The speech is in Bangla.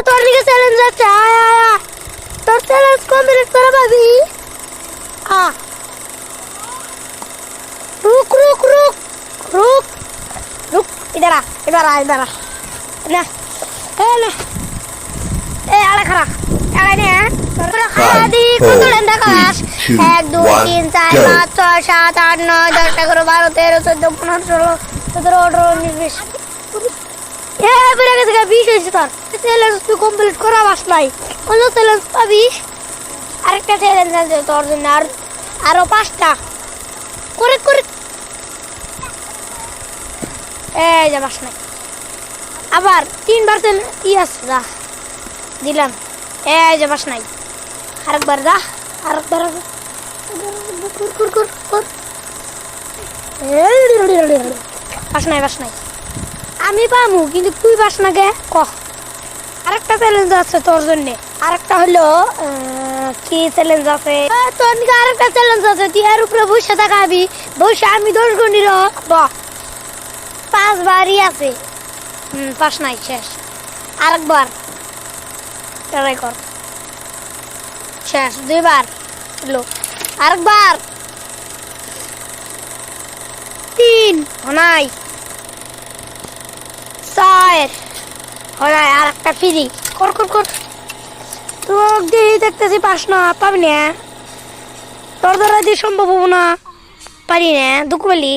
তোর দিকে চ্যালেঞ্জ আছে, আয় আয় আয়। তোর চ্যালেঞ্জ কমপ্লিট করে পাবি। रुक रुक रुक रुक रुक इधर आ इधर आ इधर आ ना ना आड़े खड़ा आड़े ने खड़ा दी कत डंडा काश 1 2 3 4 5 6 7 8 9 10 11 12 13 14 15 16 17 18 19 20 এ বেরে গেছে 20 হইছে তোর চ্যালেঞ্জ তুই কমপ্লিট করা বাস নাই অন্য চ্যালেঞ্জ পাবি আরেকটা চ্যালেঞ্জ আছে তোর জন্য আরো 5টা করে করে এই যে বাস নাই আবার 3বার ই আছে যা দিলাম এই যে বাস নাই আরেকবার যা আরেকবার বাস নাই আমি পামু কিন্তু তুই বাস না গে ক আরেকটা চ্যালেঞ্জ আছে তোর জন্য আরেকটা হলো কি চ্যালেঞ্জ আছে তোর নিকে আরেকটা চ্যালেঞ্জ আছে তুই এর উপরে বসে থাকবি বসে আমি 10 গণি র 5 বারই আছে 5 নাই শেষ আরেকবার ট্রাই কর শেষ 2 বার লো আরেকবার 3 নাই 4 হলাই আরেকটা ফ্রি কর কর কর তোর দিয়ে দেখতেছি 5 না পাবি না তোর দ্বারা দিয়ে সম্ভব হবো না পারি না দুঃখ বলি